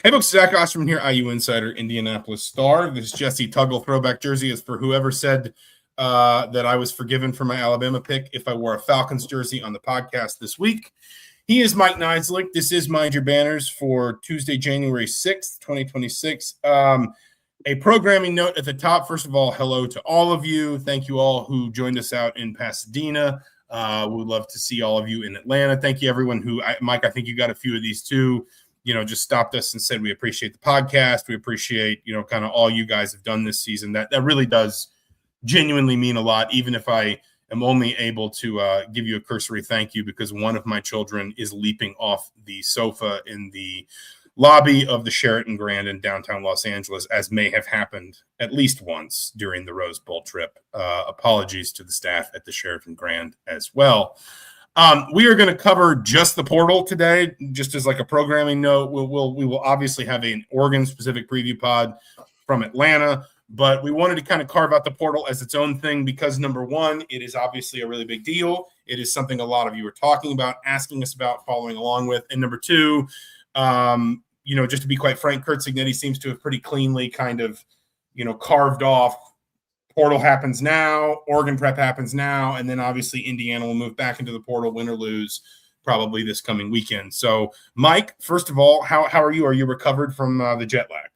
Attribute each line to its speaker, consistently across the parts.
Speaker 1: Hey, folks, Zach Osterman here, IU Insider, Indianapolis Star. This Jesse Tuggle throwback jersey is for whoever said that I was forgiven for my Alabama pick if I wore a Falcons jersey on the podcast this week. He is Mike Niziolek. This is Mind Your Banners for Tuesday, January 6th, 2026. A programming note at the top. First of all, hello to all of you. Thank you all who joined us out in Pasadena. We would love to see all of you in Atlanta. Thank you, everyone who, Mike, I think you got a few of these too. Just stopped us and said, we appreciate the podcast. We appreciate, kind of all you guys have done this season. That really does genuinely mean a lot, even if I am only able to give you a cursory thank you because one of my children is leaping off the sofa in the lobby of the Sheraton Grand in downtown Los Angeles, as may have happened at least once during the Rose Bowl trip. Apologies to the staff at the Sheraton Grand as well. We are going to cover just the portal today, just as like a programming note. We will obviously have an Oregon-specific preview pod from Atlanta, but we wanted to kind of carve out the portal as its own thing because, number one, it is obviously a really big deal. It is something a lot of you are talking about, asking us about, following along with. And number two, just to be quite frank, Curt Cignetti seems to have pretty cleanly kind of, carved off portal happens now, Oregon prep happens now, and then obviously Indiana will move back into the portal, win or lose, probably this coming weekend. So, Mike, first of all, how are you? Are you recovered from the jet lag?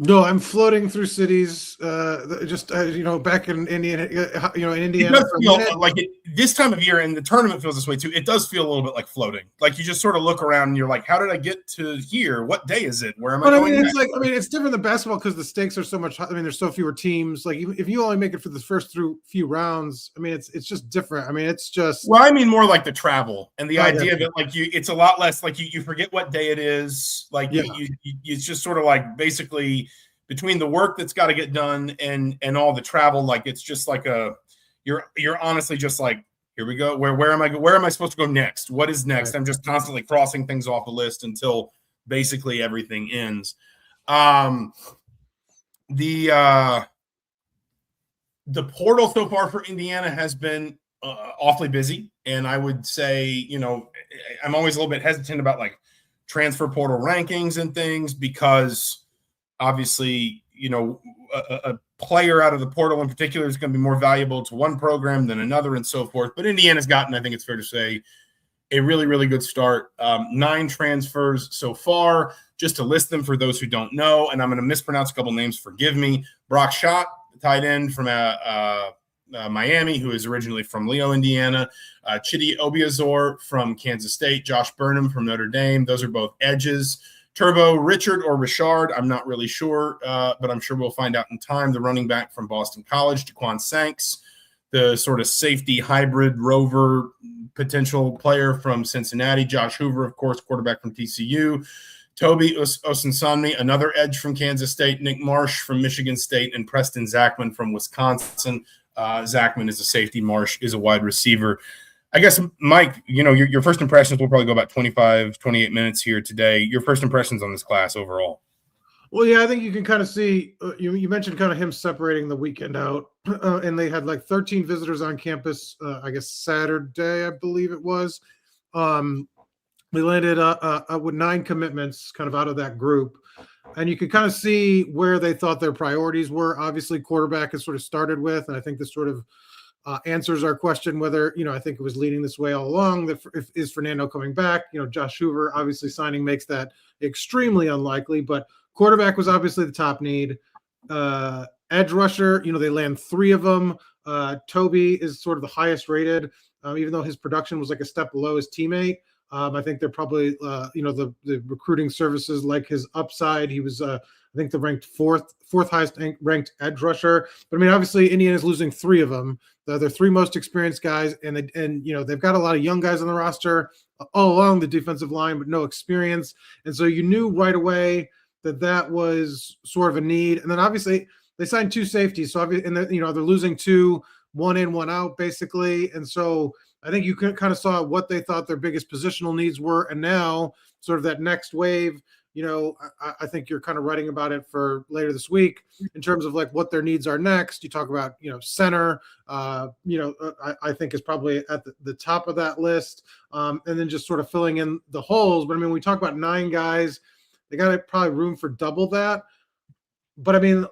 Speaker 2: No, I'm floating through cities. Back in Indiana. In Indiana.
Speaker 1: It does feel like this time of year, and the tournament feels this way too. It does feel a little bit like floating. Like you just sort of look around and you're like, "How did I get to here? What day is it? Where am I going?"
Speaker 2: It's different than basketball because the stakes are so much. There's so fewer teams. Like if you only make it for the first few rounds, it's just different. It's just.
Speaker 1: Well, I mean more like the travel and the idea that it's a lot less like you forget what day it is. Like it's just sort of like basically. Between the work that's got to get done and all the travel, like it's just like you're honestly just like, here we go. Where am I supposed to go next? What is next? Right. I'm just constantly crossing things off the list until basically everything ends. The portal so far for Indiana has been awfully busy, and I would say, I'm always a little bit hesitant about like transfer portal rankings and things because. Obviously, a player out of the portal in particular is going to be more valuable to one program than another and so forth. But Indiana's gotten, I think it's fair to say, a really, really good start. 9 transfers so far, just to list them for those who don't know. And I'm going to mispronounce a couple names. Forgive me. Brock Schott, the tight end from Miami, who is originally from Leo, Indiana. Chidi Obiazor from Kansas State. Josh Burnham from Notre Dame. Those are both edges. Turbo Richard or Richard, I'm not really sure, but I'm sure we'll find out in time. The running back from Boston College, Daquan Sanks, the sort of safety hybrid rover potential player from Cincinnati. Josh Hoover, of course, quarterback from TCU. Toby Osunsanmi, another edge from Kansas State. Nick Marsh from Michigan State. And Preston Zachman from Wisconsin. Zachman is a safety. Marsh is a wide receiver. I guess, Mike, your first impressions, we'll probably go about 25, 28 minutes here today. Your first impressions on this class overall.
Speaker 2: Well, yeah, I think you can kind of see, you mentioned kind of him separating the weekend out, and they had like 13 visitors on campus, I guess Saturday, I believe it was. We landed with 9 commitments kind of out of that group. And you could kind of see where they thought their priorities were. Obviously, quarterback is sort of started with, and I think this sort of answers our question whether, I think it was leading this way all along. Is Fernando coming back? Josh Hoover obviously signing makes that extremely unlikely, but quarterback was obviously the top need. Edge rusher, they land 3 of them. Toby is sort of the highest rated, even though his production was like a step below his teammate. I think they're probably, the recruiting services like his upside. He was, I think the ranked fourth highest ranked edge rusher. But obviously Indiana's losing 3 of them. They're 3 most experienced guys, and they've got a lot of young guys on the roster all along the defensive line, but no experience. And so you knew right away that was sort of a need. And then obviously they signed 2 safeties. So they're losing 2, 1 in, 1 out basically. And so I think you kind of saw what they thought their biggest positional needs were. And now sort of that next wave, I think you're kind of writing about it for later this week in terms of like what their needs are next. You talk about, center, I think is probably at the top of that list. And then just sort of filling in the holes. But we talk about 9 guys They got probably room for double that. But I mean,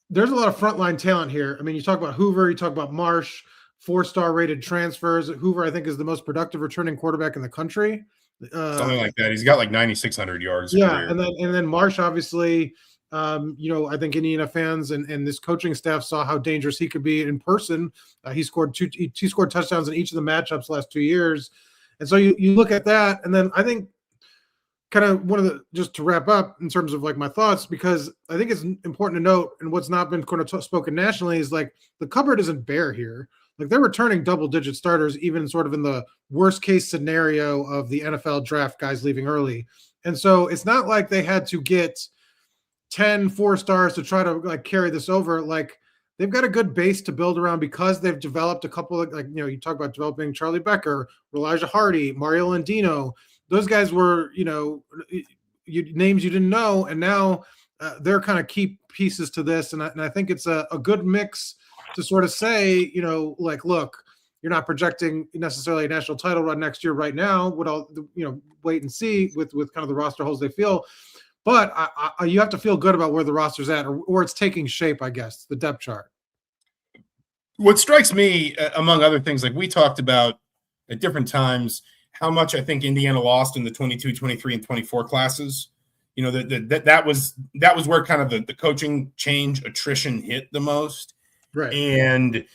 Speaker 2: there's a lot of frontline talent here. I mean, you talk about Hoover, you talk about Marsh, 4-star rated transfers. Hoover, I think, is the most productive returning quarterback in the country.
Speaker 1: Something like that. He's got like 9,600 yards.
Speaker 2: Yeah, and then Marsh, obviously, I think Indiana fans and this coaching staff saw how dangerous he could be in person. He scored touchdowns in each of the matchups last 2 years, and so you look at that, and then I think kind of just to wrap up in terms of like my thoughts, because I think it's important to note, and what's not been kind of spoken nationally is like the cupboard isn't bare here. Like they're returning double-digit starters, even sort of in the worst-case scenario of the NFL draft, guys leaving early. And so it's not like they had to get 10 4-stars to try to like carry this over. Like they've got a good base to build around because they've developed a couple of you talk about developing Charlie Becker, Elijah Hardy, Mario Landino. Those guys were, names you didn't know, and now they're kind of key pieces to this. And I think it's a good mix to sort of say, like, look, you're not projecting necessarily a national title run next year right now. Wait and see with kind of the roster holes they feel. But you have to feel good about where the roster's at or it's taking shape, I guess, the depth chart.
Speaker 1: What strikes me, among other things, like we talked about at different times, how much I think Indiana lost in the 22, 23, and 24 classes. That was where kind of the coaching change attrition hit the most.
Speaker 2: Right.
Speaker 1: And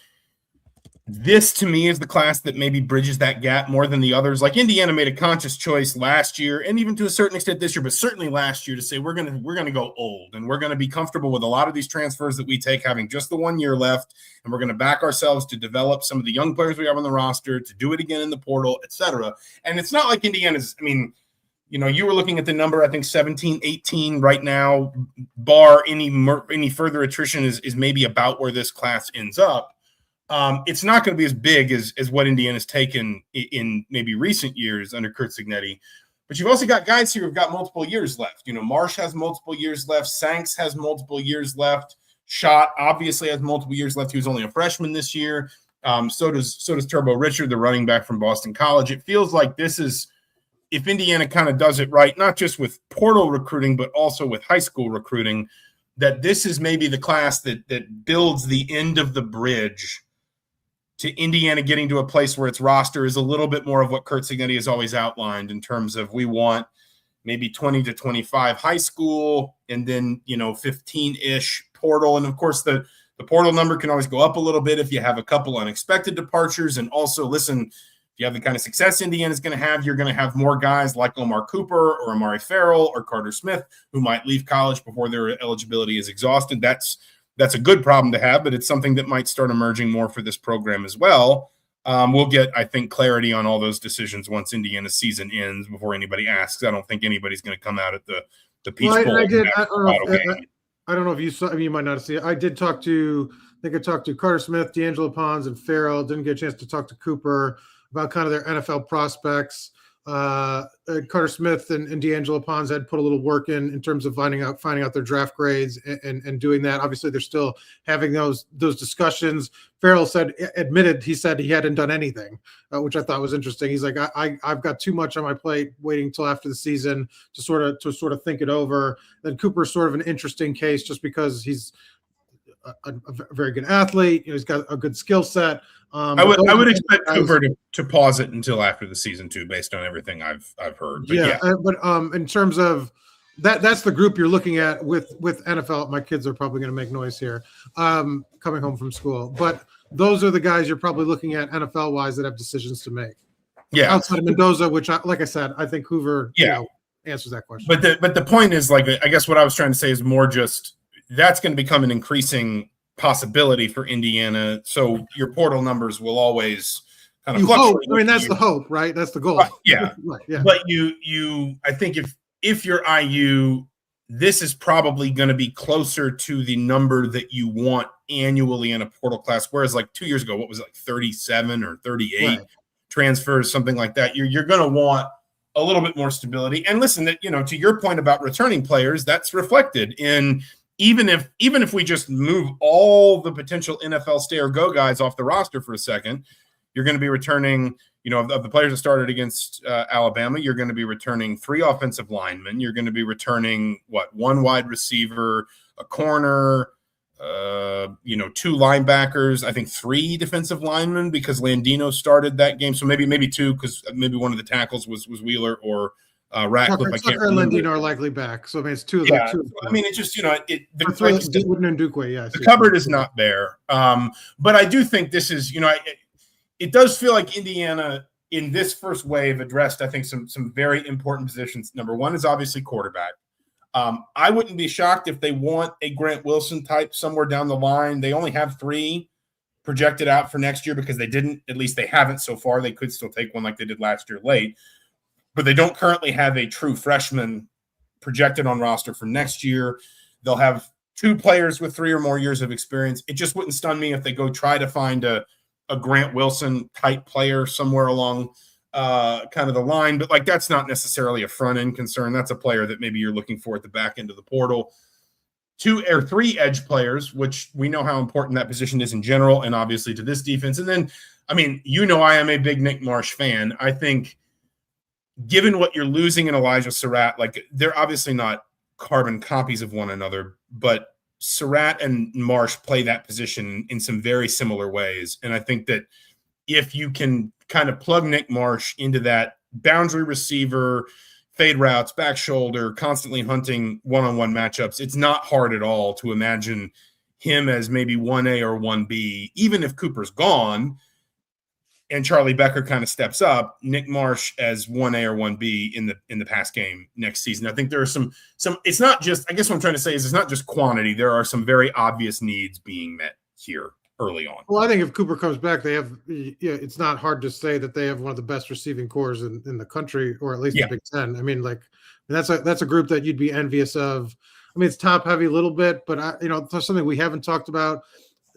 Speaker 1: this to me is the class that maybe bridges that gap more than the others. Like Indiana made a conscious choice last year, and even to a certain extent this year, but certainly last year, to say we're gonna go old, and we're gonna be comfortable with a lot of these transfers that we take having just the 1 year left, and we're gonna back ourselves to develop some of the young players we have on the roster, to do it again in the portal, etc. And it's not like Indiana's, you were looking at the number, I think 17, 18 right now, bar any further attrition is maybe about where this class ends up. It's not going to be as big as what Indiana's taken in maybe recent years under Curt Cignetti. But you've also got guys here who've got multiple years left. Marsh has multiple years left. Sanks has multiple years left. Schott obviously has multiple years left. He was only a freshman this year. So does Turbo Richard, the running back from Boston College. It feels like this is, if Indiana kind of does it right, not just with portal recruiting, but also with high school recruiting, that this is maybe the class that builds the end of the bridge to Indiana getting to a place where its roster is a little bit more of what Curt Cignetti has always outlined in terms of we want maybe 20 to 25 high school and then, 15-ish portal. And, of course, the portal number can always go up a little bit if you have a couple unexpected departures. And also, listen, if you have the kind of success Indiana's going to have, you're going to have more guys like Omar Cooper or Amari Farrell or Carter Smith who might leave college before their eligibility is exhausted. That's a good problem to have, but it's something that might start emerging more for this program as well. We'll get, I think, clarity on all those decisions once Indiana's season ends before anybody asks. I don't think anybody's going to come out at the Peach Bowl.
Speaker 2: I don't know if you saw. You might not see it. I talked to Carter Smith, D'Angelo Pons, and Farrell. Didn't get a chance to talk to Cooper about kind of their NFL prospects. Carter Smith and D'Angelo Pons had put a little work in terms of finding out their draft grades and doing that. Obviously, they're still having those discussions. Farrell admitted he hadn't done anything, which I thought was interesting. He's like, I've got too much on my plate waiting until after the season to sort of think it over. Then Cooper's sort of an interesting case just because he's a very good athlete. He's got a good skill set.
Speaker 1: I would expect Cooper to pause it until after the season too, based on everything I've heard. But
Speaker 2: but in terms of that's the group you're looking at with NFL. My kids are probably going to make noise here, coming home from school. But those are the guys you're probably looking at NFL wise that have decisions to make.
Speaker 1: Yeah,
Speaker 2: outside of Mendoza, which, like I said, I think Hoover answers that question.
Speaker 1: But the point is, like, I guess what I was trying to say is more just that's going to become an increasing possibility for Indiana. So your portal numbers will always kind of fluctuate.
Speaker 2: I mean, that's the hope, right? That's the goal.
Speaker 1: Yeah.
Speaker 2: Right, yeah.
Speaker 1: But I think if you're IU, this is probably going to be closer to the number that you want annually in a portal class. Whereas like 2 years ago, what was it, like 37 or 38 transfers, something like that. You're going to want a little bit more stability. And listen, that, to your point about returning players, that's reflected in even if we just move all the potential NFL stay or go guys off the roster for a second, You're going to be returning, of the players that started against Alabama, you're going to be returning 3 offensive linemen. You're going to be returning, 1 wide receiver, a corner, 2 linebackers, I think 3 defensive linemen because Landino started that game. So maybe 2 because maybe one of the tackles was Wheeler or Ratcliffe. I can't
Speaker 2: Tucker and
Speaker 1: remember.
Speaker 2: Landino are likely back. So I mean, it's 2 of
Speaker 1: Yeah,
Speaker 2: the 2.
Speaker 1: I mean, it's just,
Speaker 2: The
Speaker 1: cupboard is not bare. But I do think this is, it does feel like Indiana in this first wave addressed, I think, some very important positions. Number 1 is obviously quarterback. I wouldn't be shocked if they want a Grant Wilson type somewhere down the line. They only have 3 projected out for next year because at least they haven't so far. They could still take one like they did last year late, but they don't currently have a true freshman projected on roster for next year. They'll have 2 players with 3 or more years of experience. It just wouldn't stun me if they go try to find a Grant Wilson type player somewhere along kind of the line, but that's not necessarily a front end concern. That's a player that maybe you're looking for at the back end of the portal. 2 or 3 edge players, which we know how important that position is in general, and obviously to this defense. And then, I mean, I am a big Nick Marsh fan. I think given what you're losing in Elijah Surratt, they're obviously not carbon copies of one another, but Surratt and Marsh play that position in some very similar ways. And I think that if you can kind of plug Nick Marsh into that boundary receiver, fade routes, back shoulder, constantly hunting one-on-one matchups, it's not hard at all to imagine him as maybe 1A or 1B, even if Cooper's gone and Charlie Becker kind of steps up, Nick Marsh as 1A or 1B in the pass game next season. I think there are some it's not just, I guess what I'm trying to say is it's not just quantity. There are some very obvious needs being met here early on.
Speaker 2: Well, I think if Cooper comes back, it's not hard to say that they have one of the best receiving cores in the country, or at least the Big Ten. I mean, that's a group that you'd be envious of. I mean, it's top heavy a little bit, but there's something we haven't talked about.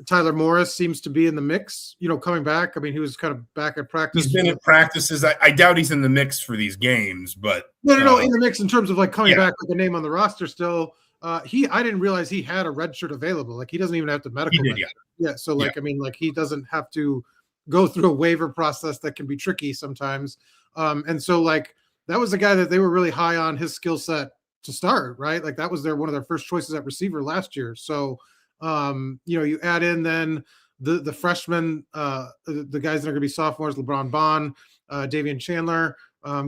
Speaker 2: Tyler Morris seems to be in the mix, coming back. I mean, he was kind of back at practice.
Speaker 1: He's been at practices. I doubt he's in the mix for these games, but
Speaker 2: no, in the mix in terms of coming back with a name on the roster still. I didn't realize he had a red shirt available. He doesn't even have to medical.
Speaker 1: He did,
Speaker 2: yeah. So I mean, he doesn't have to go through a waiver process that can be tricky sometimes. And so that was the guy that they were really high on his skill set to start, right? That was one of their first choices at receiver last year. So you add in then the freshmen, the guys that are going to be sophomores, LeBron Bond, Davian Chandler,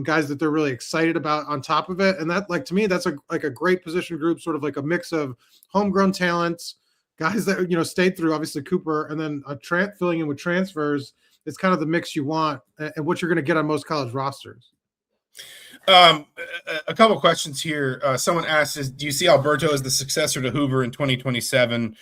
Speaker 2: guys that they're really excited about on top of it. And that, to me, that's a great position group, sort of a mix of homegrown talents, guys that, stayed through obviously Cooper, and then filling in with transfers. It's kind of the mix you want and what you're going to get on most college rosters.
Speaker 1: A couple questions here. Someone asks, do you see Alberto as the successor to Hoover in 2027?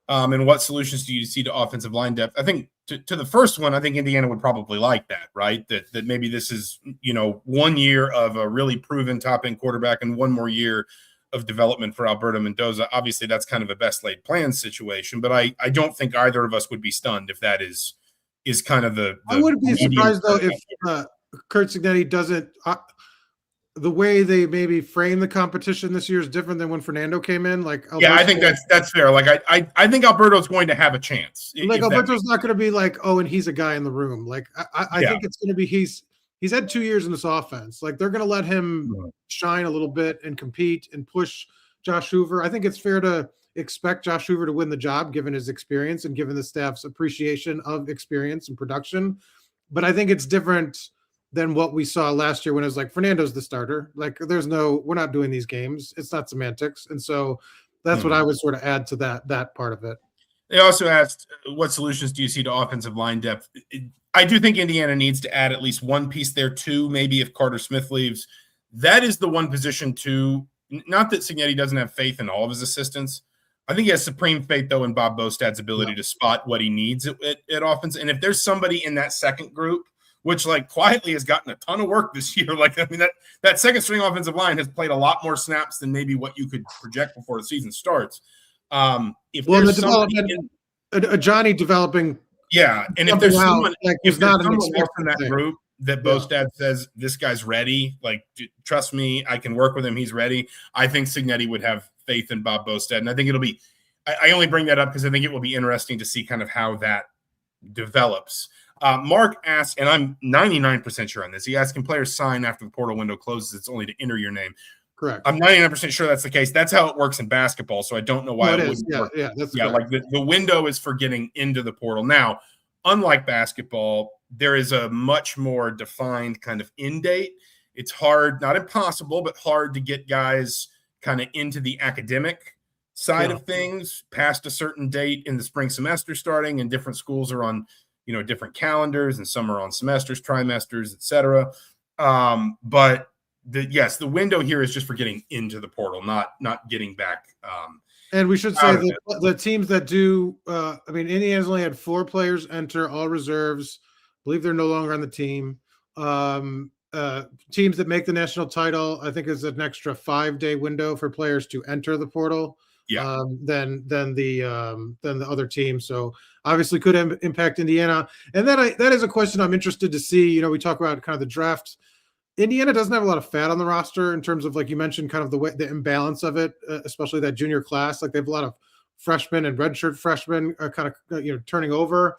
Speaker 1: And what solutions do you see to offensive line depth? I think to the first one, I think Indiana would probably like that, right? That maybe this is, 1 year of a really proven top-end quarterback and 1 more year of development for Alberto Mendoza. Obviously, that's kind of a best laid plan situation, but I don't think either of us would be stunned if that is kind of the
Speaker 2: I wouldn't be surprised, though, if Curt Cignetti doesn't the way they maybe frame the competition this year is different than when Fernando came in.
Speaker 1: I think that's fair. I think Alberto's going to have a chance.
Speaker 2: Alberto's not going to be and he's a guy in the room. I think it's going to be he's had 2 years in this offense. They're going to let him shine a little bit and compete and push Josh Hoover. I think it's fair to expect Josh Hoover to win the job given his experience and given the staff's appreciation of experience and production. But I think it's different than what we saw last year when it was Fernando's the starter. We're not doing these games. It's not semantics. And so that's what I would sort of add to that part of it.
Speaker 1: They also asked, what solutions do you see to offensive line depth? I do think Indiana needs to add at least one piece there too. Maybe if Carter Smith leaves, that is the one position too. Not that Cignetti doesn't have faith in all of his assistants. I think he has supreme faith though in Bob Bostad's ability to spot what he needs at offense. And if there's somebody in that second group, which quietly has gotten a ton of work this year. That second string offensive line has played a lot more snaps than maybe what you could project before the season starts.
Speaker 2: Johnny developing.
Speaker 1: Yeah. And if there's someone, more from that group that Bostad says, this guy's ready, trust me, I can work with him. He's ready. I think Cignetti would have faith in Bob Bostad. And I think it'll be, I only bring that up because I think it will be interesting to see kind of how that develops. Mark asks, and I'm 99% sure on this. He asks, can players sign after the portal window closes? It's only to enter your name.
Speaker 2: Correct.
Speaker 1: I'm 99% sure that's the case. That's how it works in basketball. So I don't know why it wouldn't work.
Speaker 2: Yeah, that's
Speaker 1: like the window is for getting into the portal. Now, unlike basketball, there is a much more defined kind of end date. It's hard, not impossible, but hard to get guys kind of into the academic side of things past a certain date in the spring semester starting, and different schools are on, different calendars, and some are on semesters, trimesters, etc. But the window here is just for getting into the portal, not getting back.
Speaker 2: And we should say that the teams that do, Indiana's only had 4 players enter, all reserves. I believe they're no longer on the team. Teams that make the national title, I think, is an extra 5-day window for players to enter the portal. Than the other team. So obviously could impact Indiana. And that is a question I'm interested to see. We talk about kind of the draft. Indiana doesn't have a lot of fat on the roster in terms of, like you mentioned, kind of the imbalance of it, especially that junior class. Like, they have a lot of freshmen and redshirt freshmen kind of turning over.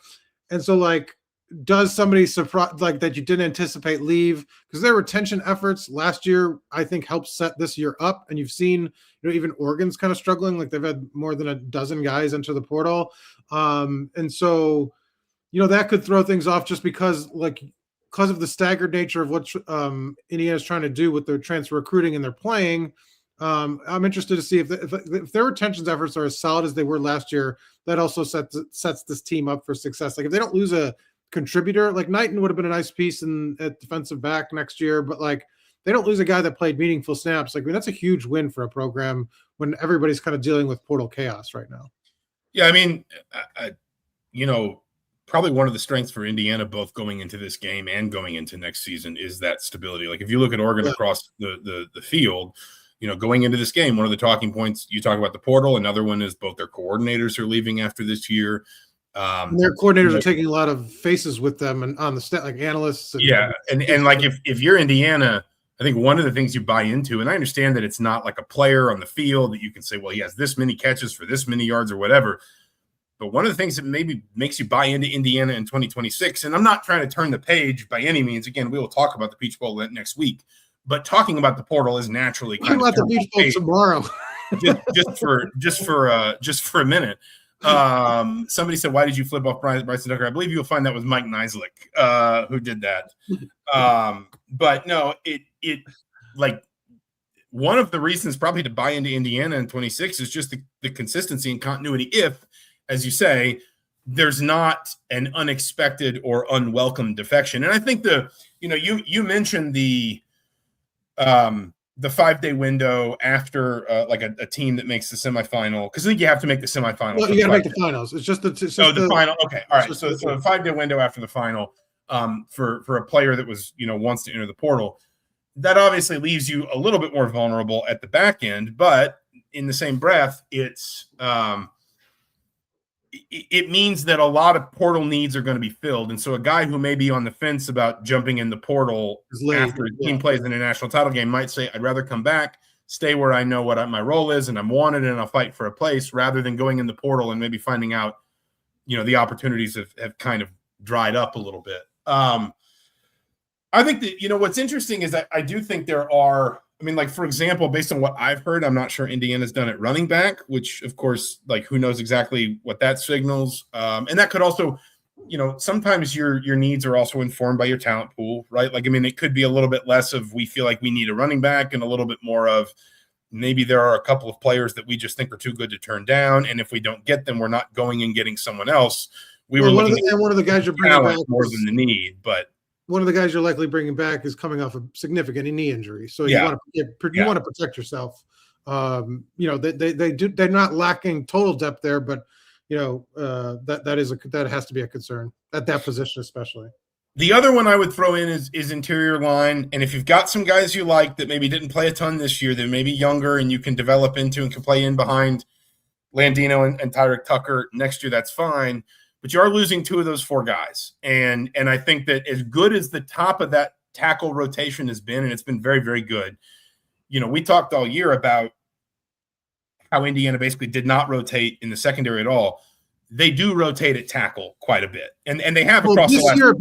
Speaker 2: And so, like, does somebody surprise, like, that you didn't anticipate leave? Because their retention efforts last year, I think, helped set this year up. And you've seen, even Oregon's kind of struggling. Like, they've had more than a dozen guys enter the portal. And so, that could throw things off just because of the staggered nature of what Indiana's trying to do with their transfer recruiting and their playing. I'm interested to see if their retention efforts are as solid as they were last year. That also sets this team up for success. Like, if they don't lose a contributor, like Knighton would have been a nice piece at defensive back next year, but like, they don't lose a guy that played meaningful snaps. Like, that's a huge win for a program when everybody's kind of dealing with portal chaos right now.
Speaker 1: Yeah, probably one of the strengths for Indiana, both going into this game and going into next season, is that stability. Like, if you look at Oregon across the field, going into this game, one of the talking points, you talk about the portal. Another one is both their coordinators are leaving after this year.
Speaker 2: And their coordinators are taking a lot of faces with them and on the stat, like analysts.
Speaker 1: And like, if you're Indiana, I think one of the things you buy into, and I understand that it's not like a player on the field that you can say, well, he has this many catches for this many yards or whatever. But one of the things that maybe makes you buy into Indiana in 2026, and I'm not trying to turn the page by any means. Again, we will talk about the Peach Bowl next week, but talking about the portal is naturally
Speaker 2: kind of the Peach Bowl tomorrow.
Speaker 1: just for a minute. Somebody said, why did you flip off Bryson Tucker? I believe you'll find that was Mike Niziolek who did that. But no, it like, one of the reasons probably to buy into Indiana in 26 is just the consistency and continuity. If, as you say, there's not an unexpected or unwelcome defection. And I think you mentioned the 5-day window after like a team that makes the semifinal, because I think you have to make the semifinal.
Speaker 2: Well, you got to make the finals. It's just the
Speaker 1: final. Okay, all right. So a 5-day window after the final for a player that was wants to enter the portal, that obviously leaves you a little bit more vulnerable at the back end. But in the same breath, it means that a lot of portal needs are going to be filled. And so a guy who may be on the fence about jumping in the portal after a team plays in a national title game might say, I'd rather come back, stay where I know what my role is and I'm wanted and I'll fight for a place, rather than going in the portal and maybe finding out, the opportunities have kind of dried up a little bit. I think that, what's interesting is that I do think there are, like, for example, based on what I've heard, I'm not sure Indiana's done at running back, which, of course, like, who knows exactly what that signals. And that could also, sometimes your needs are also informed by your talent pool, right? Like, it could be a little bit less of, we feel like we need a running back, and a little bit more of, maybe there are a couple of players that we just think are too good to turn down. And if we don't get them, we're not going and getting someone else. We were looking at
Speaker 2: one of the guys you're bringing back
Speaker 1: more than the need, but
Speaker 2: one of the guys you're likely bringing back is coming off a significant knee injury. So you want to protect yourself. They're not lacking total depth there, but that has to be a concern at that position, especially.
Speaker 1: The other one I would throw in is interior line. And if you've got some guys you like that maybe didn't play a ton this year, that may be younger and you can develop into and can play in behind Landino and Tyreek Tucker next year, that's fine. But you are losing 2 of those 4 guys. And I think that as good as the top of that tackle rotation has been, and it's been very, very good, we talked all year about how Indiana basically did not rotate in the secondary at all. they do rotate at tackle quite a bit, and they have
Speaker 2: Well,
Speaker 1: across the
Speaker 2: this
Speaker 1: last
Speaker 2: year,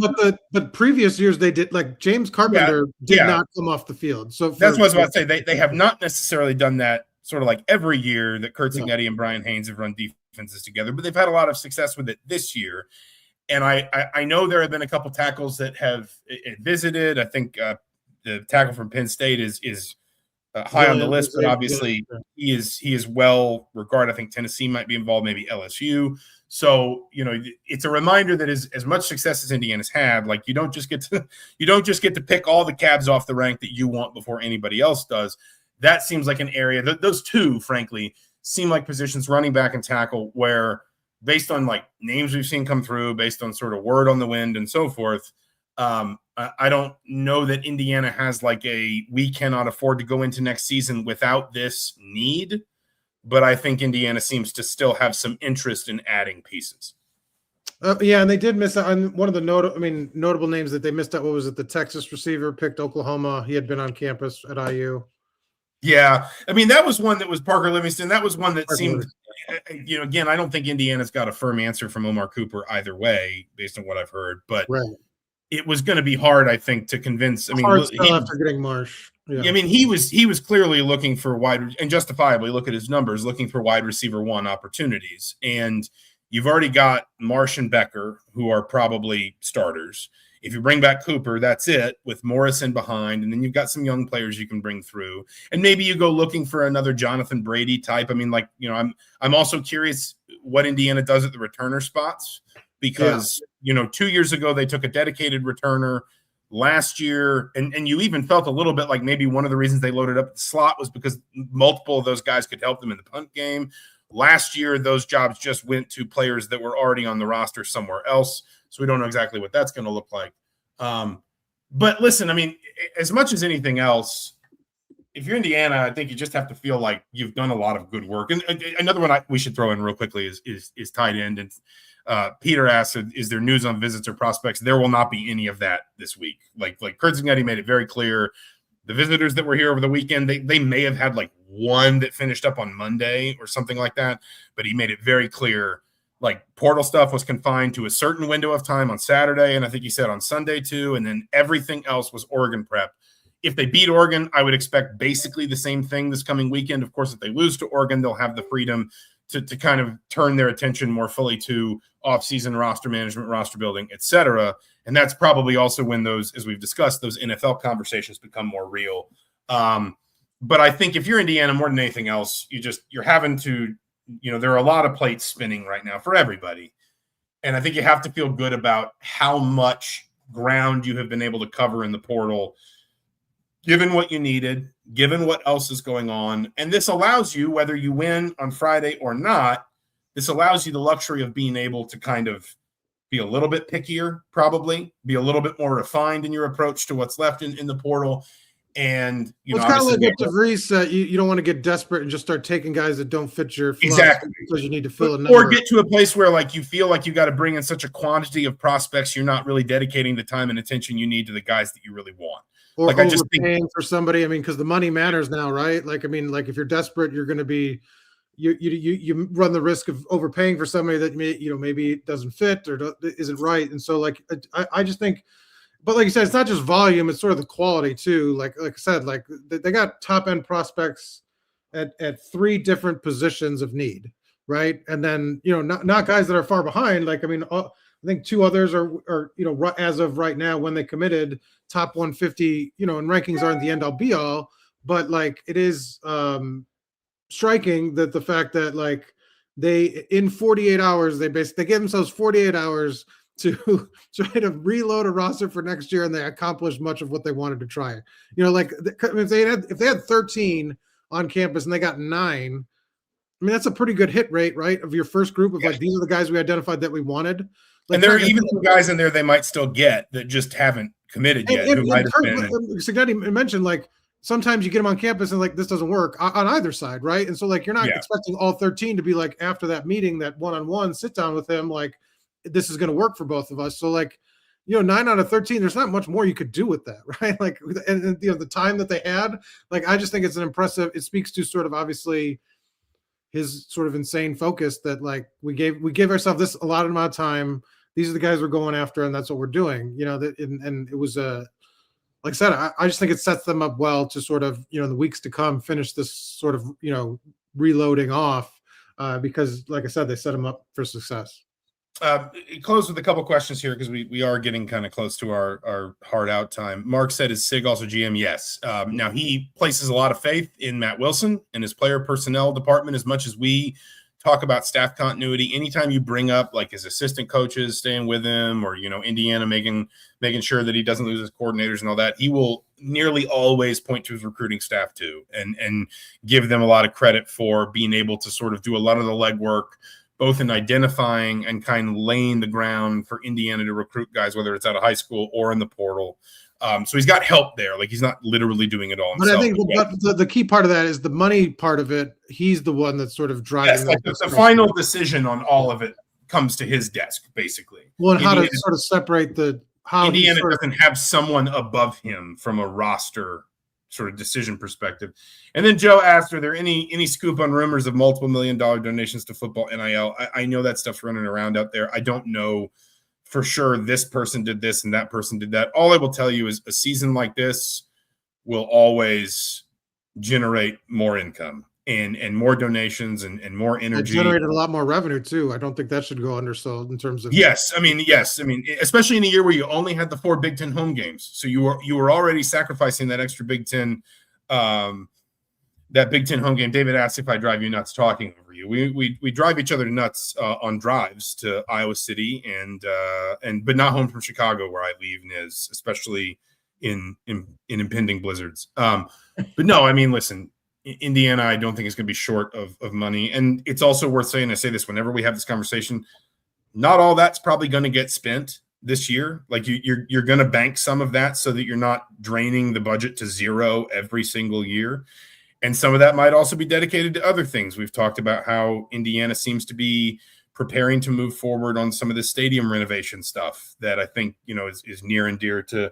Speaker 2: but previous years they did. Like James Carpenter did
Speaker 1: yeah.
Speaker 2: not come off the field. So
Speaker 1: That's what I was about to say. They have not necessarily done that sort of like every year that Kurt
Speaker 2: Yeah.
Speaker 1: Cignetti and Brian Haynes have run defenses together, but they've had a lot of success with it this year. And I know there have been a couple tackles that have visited. I think the tackle from Penn State is high on the list, but obviously he is well regarded. I think Tennessee might be involved, maybe LSU. So, you know, it's a reminder that as much success as Indiana's had, like you don't just get to pick all the cabs off the rank that you want before anybody else does. That seems like an area that those two, frankly, seem like positions, running back and tackle, where based on like names we've seen come through, based on sort of word on the wind and so forth, I don't know that Indiana has like we cannot afford to go into next season without this need. But I think Indiana seems to still have some interest in adding pieces.
Speaker 2: Yeah, and they did miss out on one of the notable names that they missed out. What was it? The Texas receiver picked Oklahoma. He had been on campus at IU.
Speaker 1: Yeah, I mean that was one that was Parker Livingston. That was one that seemed, you know, again, I don't think Indiana's got a firm answer from Omar Cooper either way, based on what I've heard. But it was going to be hard, I think, to convince. I mean,
Speaker 2: after getting Marsh.
Speaker 1: Yeah. I mean, he was clearly looking for wide, and justifiably, look at his numbers, looking for wide receiver one opportunities. And you've already got Marsh and Becker, who are probably starters. If you bring back Cooper, that's it, with Morrison behind, and then you've got some young players you can bring through. And maybe you go looking for another Jonathan Brady type. I mean, like, you know, I'm also curious what Indiana does at the returner spots, because you know, 2 years ago they took a dedicated returner. Last year, and you even felt a little bit like maybe one of the reasons they loaded up the slot was because multiple of those guys could help them in the punt game. Last year, those jobs just went to players that were already on the roster somewhere else. So we don't know exactly what that's going to look like. But listen, I mean, as much as anything else, if you're Indiana, I think you just have to feel like you've done a lot of good work. And another one we should throw in real quickly is tight end. And Peter asked, is there news on visits or prospects? There will not be any of that this week. Like Kurt Cignetti made it very clear. The visitors that were here over the weekend, they may have had like one that finished up on Monday or something like that, but he made it very clear, like portal stuff was confined to a certain window of time on Saturday, and I think he said on Sunday too, and then everything else was Oregon prep. If they beat Oregon, I would expect basically the same thing this coming weekend. Of course, if they lose to Oregon, they'll have the freedom to kind of turn their attention more fully to offseason roster management, roster building, et cetera. And that's probably also when those, as we've discussed, those NFL conversations become more real. But I think if you're Indiana, more than anything else, you're having to, you know, there are a lot of plates spinning right now for everybody. And I think you have to feel good about how much ground you have been able to cover in the portal, given what you needed, given what else is going on. And this allows you, whether you win on Friday or not, this allows you the luxury of being able to kind of be a little bit pickier, probably be a little bit more refined in your approach to what's left in the portal. And, you know,
Speaker 2: it's kind of like what DeVries said, you don't want to get desperate and just start taking guys that don't fit your
Speaker 1: exactly
Speaker 2: because you need to fill a number.
Speaker 1: Or get to a place where like you feel like you got to bring in such a quantity of prospects, you're not really dedicating the time and attention you need to the guys that you really want.
Speaker 2: Or
Speaker 1: like I just
Speaker 2: think for somebody, I mean, because the money matters now, right? Like, I mean, like if you're desperate, you're going to be, you run the risk of overpaying for somebody that maybe doesn't fit or isn't right. And so like, I just think, but like you said, it's not just volume, it's sort of the quality too. Like I said, like they got top end prospects at three different positions of need. Right. And then, not guys that are far behind. Like, I mean, I think two others are, as of right now, when they committed, top 150, and rankings aren't the end all be all, but like it is striking that the fact that like they, in 48 hours, they gave themselves 48 hours to try to reload a roster for next year, and they accomplished much of what they wanted to try. Like if they had 13 on campus and they got 9, I mean, that's a pretty good hit rate, right? Of your first group of like, these are the guys we identified that we wanted. Like,
Speaker 1: and there are even some guys in there they might still get that just haven't committed yet.
Speaker 2: Cignetti mentioned like sometimes you get them on campus and like this doesn't work on either side, right? And so like you're not expecting all 13 to be like after that meeting, that one-on-one sit down with him, like this is going to work for both of us. So like 9 out of 13, there's not much more you could do with that, right? Like and the time that they had, like I just think it's an impressive. It speaks to sort of obviously his sort of insane focus that like we give ourselves this allotted amount of time. These are the guys we're going after, and that's what we're doing. And it was like I said, I just think it sets them up well to sort of, in the weeks to come, finish this sort of, reloading off because, like I said, they set them up for success.
Speaker 1: Close with a couple questions here because we are getting kind of close to our hard out time. Mark said, is Sig also GM? Yes. Now, he places a lot of faith in Matt Wilson and his player personnel department as much as we talk about staff continuity. Anytime you bring up like his assistant coaches staying with him or, Indiana making sure that he doesn't lose his coordinators and all that, he will nearly always point to his recruiting staff too and give them a lot of credit for being able to sort of do a lot of the legwork, both in identifying and kind of laying the ground for Indiana to recruit guys, whether it's out of high school or in the portal. So he's got help there. Like he's not literally doing it all himself.
Speaker 2: But I think the key part of that is the money part of it. He's the one that's sort of driving.
Speaker 1: Yes, like the final decision on all of it comes to his desk, basically.
Speaker 2: Well, and how to sort of separate how
Speaker 1: Indiana doesn't have someone above him from a roster sort of decision perspective. And then Joe asked, are there any scoop on rumors of multiple $1 million donations to football NIL? I know that stuff's running around out there. I don't know for sure this person did this and that person did that. All I will tell you is a season like this will always generate more income and more donations and more energy.
Speaker 2: It generated a lot more revenue too. I don't think that should go undersold in terms of.
Speaker 1: Yes. I mean, especially in a year where you only had the 4 Big Ten home games. So you were already sacrificing that extra Big Ten, that Big Ten home game. David asked if I drive you nuts talking over you. We drive each other nuts on drives to Iowa City but not home from Chicago where I leave Niz, especially in impending blizzards. But no, I mean, listen, Indiana, I don't think is going to be short of money. And it's also worth saying, I say this whenever we have this conversation, not all that's probably going to get spent this year. Like you're going to bank some of that so that you're not draining the budget to zero every single year. And some of that might also be dedicated to other things. We've talked about how Indiana seems to be preparing to move forward on some of the stadium renovation stuff that I think, is near and dear to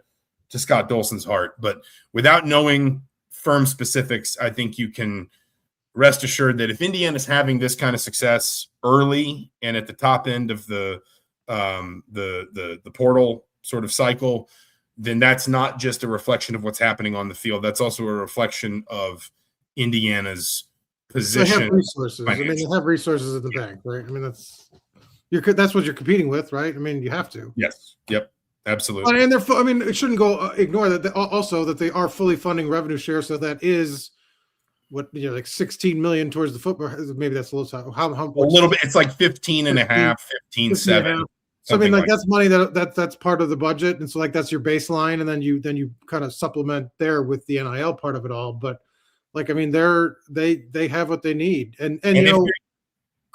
Speaker 1: Scott Dolson's heart. But without knowing firm specifics, I think you can rest assured that if Indiana's having this kind of success early and at the top end of the portal sort of cycle, then that's not just a reflection of what's happening on the field. That's also a reflection of Indiana's position.
Speaker 2: They have resources. I mean, they have resources at the bank, right? I mean, that's what you're competing with, right? I mean, you have to.
Speaker 1: Yes. Yep. Absolutely.
Speaker 2: And it shouldn't go ignore that. Also, that they are fully funding revenue share, so that is what like 16 million towards the football. Maybe that's a little time. How
Speaker 1: a little bit? It's like 15 and a half, 15.7.
Speaker 2: So I mean, like that's money that's part of the budget, and so like that's your baseline, and then you kind of supplement there with the NIL part of it all. But like I mean, they have what they need, and go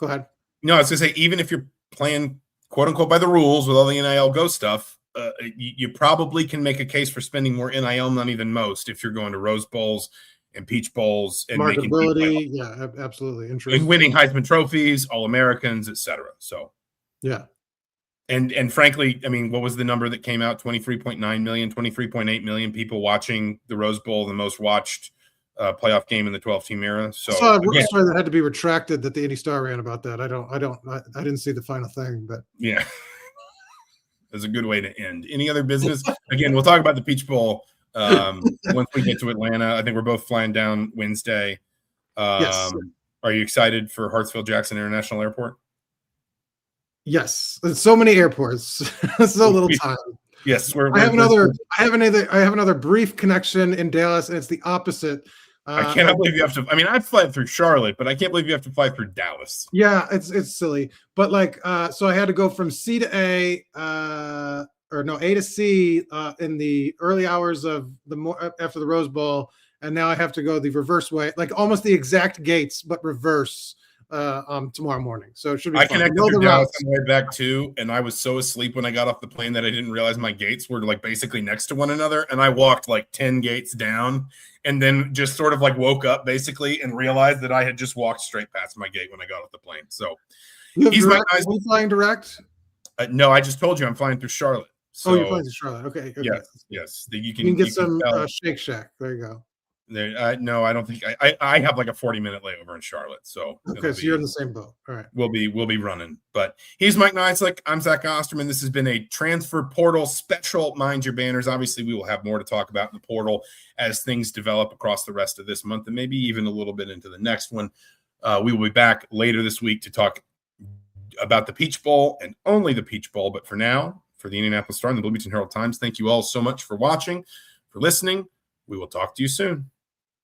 Speaker 2: ahead.
Speaker 1: No, I was gonna say even if you're playing quote unquote by the rules with all the NIL go stuff. You probably can make a case for spending more NIL money than most if you're going to Rose Bowls and Peach Bowls and
Speaker 2: marketability, yeah, absolutely,
Speaker 1: and winning Heisman trophies, All-Americans, etc. So,
Speaker 2: yeah,
Speaker 1: and frankly, I mean, what was the number that came out? 23.9 million, 23.8 million people watching the Rose Bowl, the most watched playoff game in the 12-team era. So,
Speaker 2: I saw a story that had to be retracted that the Indy Star ran about that. I didn't see the final thing, but
Speaker 1: yeah. Is a good way to end. Any other business? Again, we'll talk about the Peach Bowl once we get to Atlanta. I think we're both flying down Wednesday.
Speaker 2: Yes.
Speaker 1: Are you excited for Hartsfield-Jackson International Airport?
Speaker 2: Yes. There's so many airports. So little time.
Speaker 1: Yes.
Speaker 2: I have another brief connection in Dallas, and it's the opposite.
Speaker 1: I cannot believe you have to. I mean, I'd fly through Charlotte, but I can't believe you have to fly through Dallas.
Speaker 2: Yeah, it's silly. But like, so I had to go from C to A, A to C in the early hours of after the Rose Bowl, and now I have to go the reverse way, like almost the exact gates, but reverse tomorrow morning. So it should be.
Speaker 1: I connected through Dallas on the way back too, and I was so asleep when I got off the plane that I didn't realize my gates were like basically next to one another, and I walked like 10 gates down. And then just sort of like woke up basically and realized that I had just walked straight past my gate when I got off the plane. So
Speaker 2: he's flying direct?
Speaker 1: No, I just told you I'm flying through Charlotte. So,
Speaker 2: you're flying to Charlotte. Okay.
Speaker 1: Yes. You can
Speaker 2: get some Shake Shack. There you go.
Speaker 1: No, I don't think I have like a 40-minute layover in Charlotte. So
Speaker 2: Okay, so you're in the same boat. All right.
Speaker 1: We'll be running. But he's Mike Niziolek. I'm Zach Osterman. This has been a transfer portal special. Mind your banners. Obviously, we will have more to talk about in the portal as things develop across the rest of this month and maybe even a little bit into the next one. We will be back later this week to talk about the Peach Bowl and only the Peach Bowl. But for now, for the Indianapolis Star and the Bloomington Herald Times, thank you all so much for watching, for listening. We will talk to you soon.